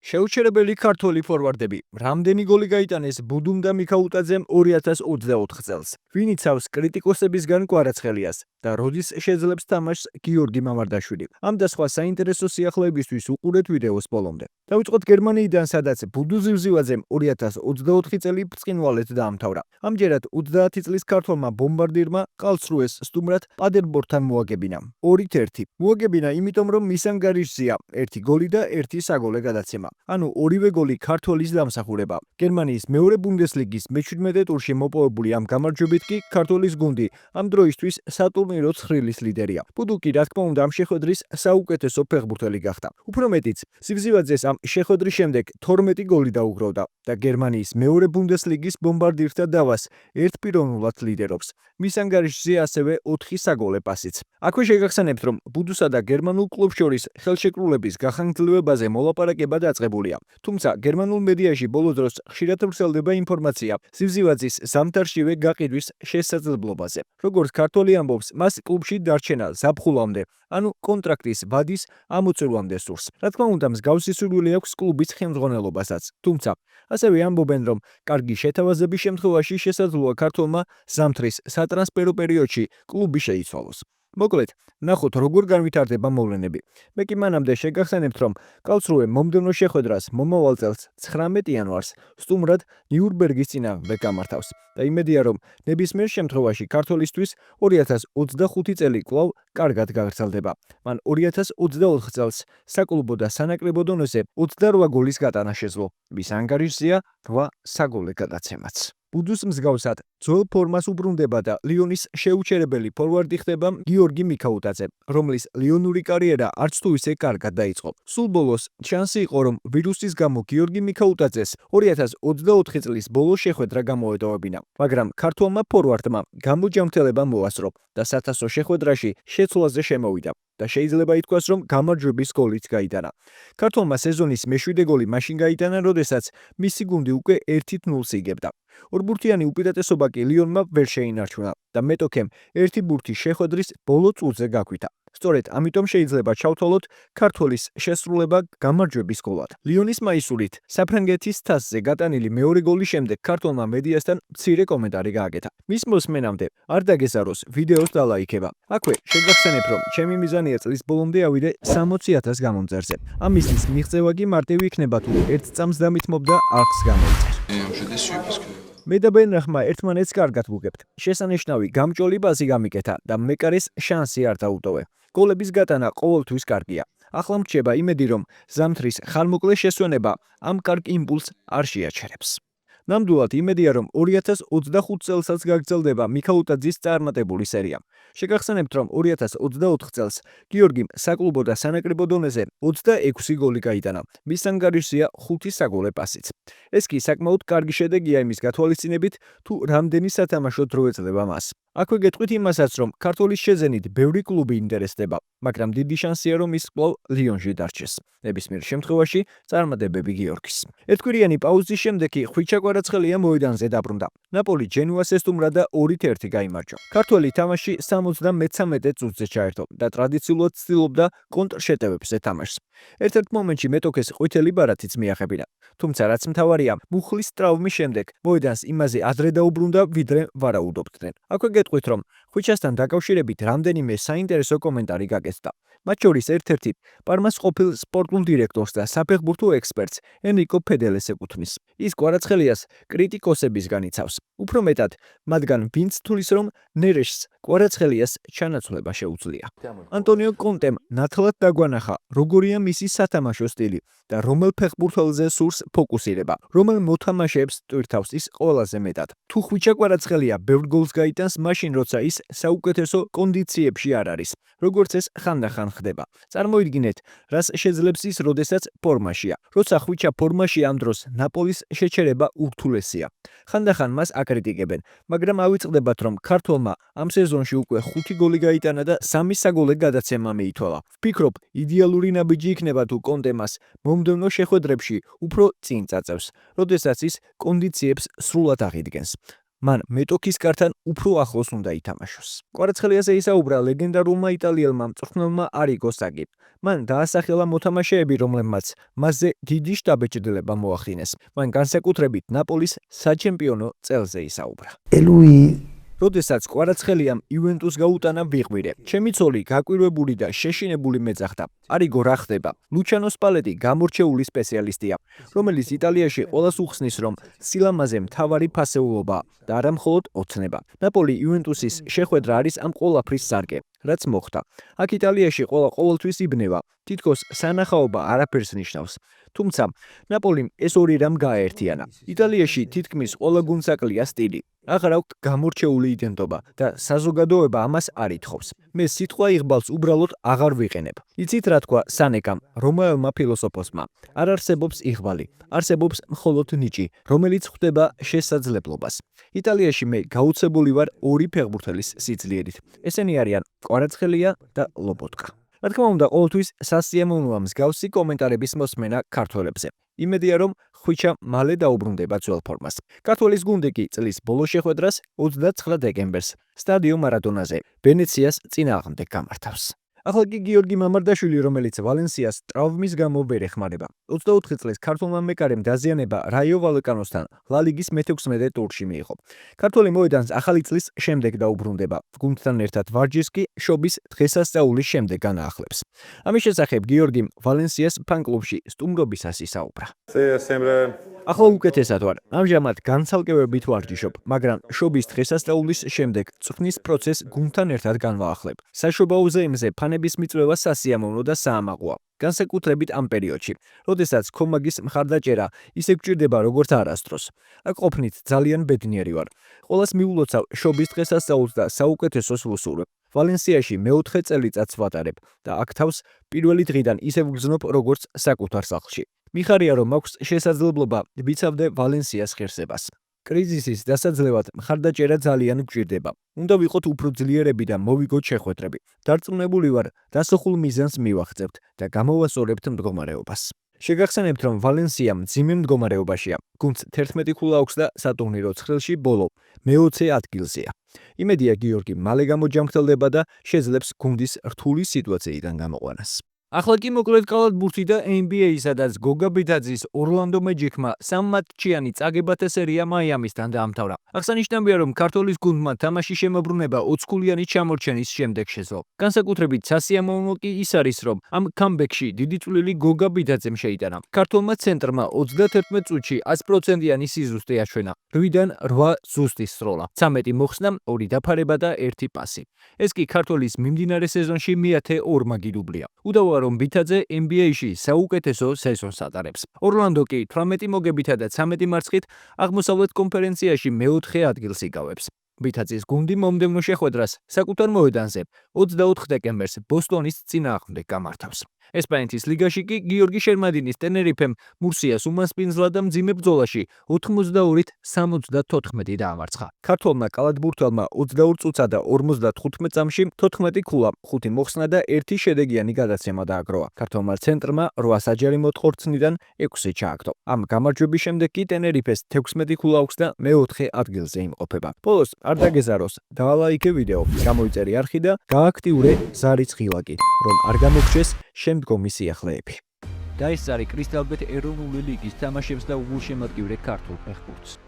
შეუჩერებელი ქართველი ფორვარდები. რამდენი გოლი გაიტანეს ბუდუმ და მიქაუტაძემ 2024 წელს. ვინ იცავს კრიტიკოსებისგან კვარაცხელიას და როდის შეძლებს თამაშს გიორგი მამარდაშვილი. ამ და სხვა საინტერესო სიახლეებისთვის უყურეთ ვიდეოს ბოლომდე. დავიწყოთ გერმანიიდან, სადაც ბუდუ ზივზივაძემ 2024 წელი ბრწყინვალედ დაამთავრა. ამჯერად 30 წლის ქართველმა ბომბარდირმა ყალსრუეს სტუმრად პადერბორნთან მოაგებინა. 2-1. მოაგებინა იმიტომ, რომ მის ანგარიშზეა 1 გოლი და 1 საგოლე გადაცემა. ანუ ორივე გოლი ქართველის დამსახურება. გერმანიის მეორე ბუნდესლიგის მე-17 ტურში მოპოვებული ამ გამარჯვებით კი ქართველის გუნდი ამ დროისთვის სატურნირო ცხრილის ლიდერია. ბუდუ კი რა თქმა უნდა ამ შეხვედრის საუკეთესო ფეხბურთელი გახდა. უფრო მეტიც, ზივზივაძეს ამ შეხვედრის შემდეგ 12 გოლი დაუგროვდა და გერმანიის მეორე ბუნდესლიგის ბომბარდირთა დავას ერთპიროვნულად ლიდერობს. მის ანგარიშზე ასევე 4 საგოლე პასიც. აქვე შეგახსენებთ, რომ ბუდუსა და გერმანულ კლუბს შორის ხელშეკრულების გახანგრძლივებაზე მოლაპარაკება დაწყებულია. თუმცა გერმანულ მედიაში ბოლო დროს ხშირად ვრცელდება ინფორმაცია ზივზივაძის ზამთარშივე გაყიდვის შესაძლებლობაზე. როგორც ქართველი ამბობს, მას კლუბში დარჩენა ზაფხულამდე, ანუ კონტრაქტის ვადის ამოწურვამდე სურს. რა თქმა უნდა, მსგავსი სურვილი აქვს კლუბის ხელმძღვანელობასაც. თუმცა, ასევე ამბობენ, რომ კარგი შეთავაზების შემთხვევაში შესაძლოა ქართველმა ზამთრის სატრანსფერო პერიოდში კლუბი შეიცვალოს. მოკლედ, ნახოთ როგორ განვითარდება მოვლენები. მე კი მანამდე შეგახსენებთ, რომ კალსრუე მომდევნო შეხვედრას მომავალ წელს 19 იანვარს სტუმრად ნიურნბერგის წინააღმდეგ გამართავს და იმედია, რომ ნებისმიერ შემთხვევაში ქართველისთვის 2025 წელი კვლავ კარგად გაგრძელდება. მან 2024 წელს საკლუბო და სანაკრებო დონეზე 28 გოლის გატანა შეძლო. მის ანგარიშზეა 8 საგოლე გადაცემაც. ბუდუს მსგავსად ძველ ფორმას უბრუნდება და ლიონის შეუჩერებელი ფორვარდი ხდება გიორგი მიქაუტაძე, რომლის ლიონური კარიერა არც თუ ისე კარგად დაიწყო. სულ ბოლოს შანსი იყო, რომ ვირუსის გამო გიორგი მიქაუტაძეს 2024 წლის ბოლო შეხვედრა გამოეტოვებინა, მაგრამ ქართველმა ფორვარდმა გამოჯამრთელება მოასწრო და სათასო შეხვედრაში შეცვლაზე შემოვიდა და შეიძლება ითქვას, რომ გამარჯვების გოლიც გაიტანა. ქართველმა სეზონის მე-7 გოლი მაშინ გაიტანა, როდესაც მისი გუნდი უკვე 1-0-ს იგებდა. ორბურთიანი უპირატესობა კი ლიონმა ვერ შეინარჩუნა და მეტოქემ ერთი ბურთი შეხვედრის ბოლო წუთზე გაქვითა. სწორედ ამიტომ შეიძლება ჩავთვალოთ ქართველის შესრულება გამარჯვების გოლად. ლიონის მაისურით საფრანგეთის თასზე გატანილი მეორე გოლის შემდეგ ქართველმა მედიასთან მცირე კომენტარი გააკეთა. მის მოსმენამდე არ დაგესაროს ვიდეოს დალაიქება. აქვე შეგახსენებ, რომ ჩემი მიზანია წლის ბოლომდე ავიდე 60,000 გამომწერზე. ამ მიზნის მიღწევა კი მარტივი იქნება თუ ერთ წამს დამითმობ და არხს გამოიწერ. მე და ბენრახმა ერთმანეთს კარგად ვუგებთ. შესანიშნავი გამჭოლი პასი გამიკეთა და მეკარეს შანსი არ დაუტოვე. გოლების გატანა ყოველთვის კარგია. ახლა მრჩება იმედი, რომ ზამთრის ხანმოკლე შესვენება ამ კარგ იმპულსს არ შეაჩერებს. ნამდვილად იმედია, რომ 2025 წელსაც გაგრძელდება მიქაუტაძის წარმატებული სერია. შეგახსენებთ, რომ 2024 წელს გიორგიმ საკლუბო და სანაკრებო დონეზე 26 გოლი გაიტანა. მის ანგარიშზეა 5 საგოლე პასიც. ეს კი საკმაოდ კარგი შედეგია იმის გათვალისწინებით, თუ რამდენი სათამაშო დრო ეძლევა მას. აქვე გეტყვით იმასაც, რომ ქართველის შეძენით ბევრი კლუბი ინტერესდება, მაგრამ დიდი შანსია, რომ ის კვლავ ლიონში დარჩეს. ნებისმიერ შემთხვევაში წარმატებები გიორგის. ერთკვირიანი პაუზის შემდეგ კი ხვიჩა კვარაცხელია მოედანზე დაბრუნდა. ნაპოლი ჯენუას ესტუმრა და 2-1 გაიმარჯვა. ქართველი თამაში 73 წუთზე ჩაერთო და ტრადიციულად ცდილობდა კონტრშეტევებზე თამაშს. ერთ-ერთ მომენტში მეტოქეს ყვითელი ბარათიც მიახებინა. თუმცა რაც მთავარია, მუხლის ტრავმის შემდეგ მოედანს იმაზე ადრე დაუბრუნდა, ვიდრე ვარაუდობდნენ. აქვე გეტყვით, რომ ხვიჩასთან დაკავშირებით რამდენიმე საინტერესო კომენტარი გაკეთდა. მათ შორის ერთ-ერთი პარმას ყოფილ სპორტულ დირექტორს და საფეხბურთო ექსპერტს ენრიკო ფედელეს ეკუთვნის. ის კვარაცხელიას კრიტიკოსებისგან იცავს. უფრო მეტად, მათგან ვინც თulis, რომ ნერეშს კვარაცხელიას ჩანაცვლება შეუძლია. ანტონიო კონტემ ნათლად დაგვანახა, როგორია მისი სათამაშო სტილი და რომელ ფეხბურთელზე სურს ფოკუსირება, რომელ მოთამაშეებს ტვირთავს ის ყველაზე მეტად. თუ ხვიჩა კვარაცხელია ბევრ გოლს გაიტანს მაშინ, როცა ის საუკეთესო კონდიციებში არ არის, როგორც ეს ხანდახან ხდება. წარმოიდგინეთ, რას შეძლებს ის, როდესაც ფორმაშია. როცა ხვიჩა ფორმაშია, ამ დროს ნაპოლის შეჩერება ურთულესია. ხანდახან მას აკრიტიკებენ, მაგრამ ავიწყდებათ, რომ ქართველმა ამ სეზონში უკვე 5 გოლი გაიტანა და 3 საგოლე გადაცემა მიითვალა. ვფიქრობ, იდეალური ნაბიჯი იქნება თუ კონტემას მომდევნო შეხვედრებში უფრო წინ წაწევს, როდესაც ის კონდიციებს სრულად აღიდგენს. მან მეტოქის კართან უფრო ახლოს უნდა ითამაშოს. კვარაცხელიაზე ისაუბრა ლეგენდარულმა იტალიელმა მწვრთნელმა არიგო საკი. მან დაასახელა მოთამაშეები, რომლებმაც მასზე დიდი შტაბეჭდილება მოახდინეს. მან განსაკუთრებით ნაპოლის საჩემპიონო წელზე ისაუბრა. როდესაც კვარაცხელიამ იუვენტუს გაუტანა ვიღვირე, ჩემი ცოლი გაკვირვებული და შეშინებული მეძახდა. არიგო რა ხდება? ლუჩანო სპალეტი გამორჩეული სპეციალისტია, რომელიც იტალიაში ყველას უხსნის, რომ სილამაზე მთავარი ფასეულობაა და არა მხოლოდ ოცნება. ნაპოლი იუვენტუსის შეხვედრა არის ამ ყველაფრის სარგე, რაც მოხდა. აქ იტალიაში ყველა ყოველთვის იბნევა, თითქოს სანახაობა არაფერს ნიშნავს. თუმცა ნაპოლიმ ეს ორი რამ გააერთიანა. იტალიაში თითქმის ყველა გუნდს აკლია სტილი. აღარ აქვთ გამორჩეული იდენტობა და საზოგადოება ამას არ ითხოვს. მე სიტყვა იღბალს უბრალოდ აღარ ვიყენებ. იცით რა თქვა სანეკამ, რომაელმა ფილოსოფოსმა? არ არსებობს იღბალი, არსებობს მხოლოდ ნიჭი, რომელიც ხვდება შესაძლებლობას. იტალიაში მე გაუცებული ვარ ორი ფეხბურთელის სიძლიერით. ესენი არიან კვარაცხელია და ლობოტკა. რა თქმა უნდა, ყოველთვის სასიამოვნოა მსგავსი კომენტარების მოსმენა ქართველებზე. იმედია, რომ ხვიჩა მალე დაუბრუნდება ძველ ფორმას. ქართველის გუნდი კი წლის ბოლო შეხვედრას 29 დეკემბერს სტადიო მარადონაზე ვენეციას წინააღმდეგ გამართავს. ახლა კი გიორგი მამარდაშვილი, რომელიც ვალენსიას ტრავმის გამო ვერ ეხმარება. 24 წლის ქართველმა მეკარემ დაზიანება რაიო ვალეკანოსთან ლა ლიგის მე-16 ტურში მიიღო. ქართველი მოედანს ახალი წლის შემდეგ დაუბრუნდება. გუნდთან ერთად ვარჯიშს კი შობის დღესასწაულის შემდეგ განაახლებს. ამის შესახებ გიორგიმ ვალენსიას ფან-კლუბში სტუმრობისას ისაუბრა. ახლა უკეთესად ვარ. ამჟამად განცალკევებით ვარჯიშობ, მაგრამ შობის დღესასწაულის შემდეგ წვრთნის პროცესს გუნდთან ერთად განვაახლებ. საშობაო ზეიმზე ფანების მიწვევა სასიამოვნო და საამაყოა. განსაკუთრებით ამ პერიოდში, როდესაც კომაგის მხარდაჭერა ისე გჭირდება როგორც არასდროს. აქ ყოფნით ძალიან ბედნიერი ვარ. ყველას მიულოცავ შობის დღესასწაულს და საუკეთესოს ვუსურვებ. ვალენსიაში მე-4 წელიწადს ვატარებ და აქ თავს პირველი დღიდან ისევ ვგრძნობ როგორც საკუთარ სახლში. მიხარია, რომ მაქვს შესაძლებლობა ვიცავდე ვალენსიას ღირსებას. კრიზისის დასაძლევად მხარდაჭერა ძალიან გჭირდება. უნდა ვიყოთ უფრო ძლიერები და მოვიგოთ შეხვედრები. დარწმუნებული ვარ, დასახულ მიზანს მივახცევთ და გამოვასწორებთ მდგომარეობას. შეგახსენებთ, რომ ვალენსია მძიმე მდგომარეობაშია. გუნდს 11 ქულა აქვს და სატურნირო ცხრილში ბოლო მე-20 ადგილზეა. იმედია, გიორგი მალე გამოჯამრთელდება და შეძლებს გუნდის რთული სიტუაციიდან გამოყვანას. ახლა კი მოკლედ კალათბურთი და NBA, სადაც გოგა ბითაძის ორლანდო მეჯიკმა 3 მატჩიანი წაგებათა სერია მაიამისთან დაამთავრა. აღსანიშნავია, რომ ქართველის გუნდმა თამაშის შემოbrunება 20 ქულიანი ჩამორჩენის შემდეგ შეძლო. განსაკუთრებით სასიამოვნო კი ის არის, რომ ამ კამბექში დიდი წვლილი გოგა ბითაძემ შეიტანა. ქართველმა ცენტრმა 31 წუთში 100%-იანი სიზუსტე აჩვენა. 8-დან 8 ზუსტი სროლა, 13 მოხსნა, 2 დაფარება და 1 პასი. ეს კი ქართველის მიმდინარე სეზონში მე-10 ორმაგი დუბლია. უდავოა, რომ ბითაძე NBA-ში საუკეთესო სეზონს ატარებს. ორლანდო კი 18 მოგებითა და 13 მარცხით აღმოსავლეთ კონფერენციაში მე-4 ადგილს იკავებს. ბითაძის გუნდი მომდევნო შეხვედრას საკუთარ მოედანზე 24 დეკემბერს ბოსტონის წინააღმდეგ გამართავს. ესპანეთის ლიგაში კი გიორგი შერმადინის ტენერიფემ მურსიას უმასპინძლა და მძიმე ბრძოლაში 82-74 დაამარცხა. ქართველმა კალათბურთელმა 22 წუთსა და 55 წამში 14 ქულა, 5 მოხსნა და 1 შედეგიანი გადაცემა დააგროვა. ქართველმა ცენტრმა 8 საჯარი მოთხორცნიდან 6 ჩააგდო. ამ გამარჯვების შემდეგ კი ტენერიფეს 16 ქულა აქვს და მე-4 ადგილზე იმყოფება. ბოლოს არ დაგეზაროს, დაალაიქე ვიდეო, გამოიწერი არხი და გააქტიურე ზარიც ღილაკი, რომ არ გამოგჩეს შემდგომი სიახლეები. და ეს არის კრისტალბეთ ეროვნული ლიგის თამაშებს და უგულშემატკივრე ქართულ ფეხბურთს.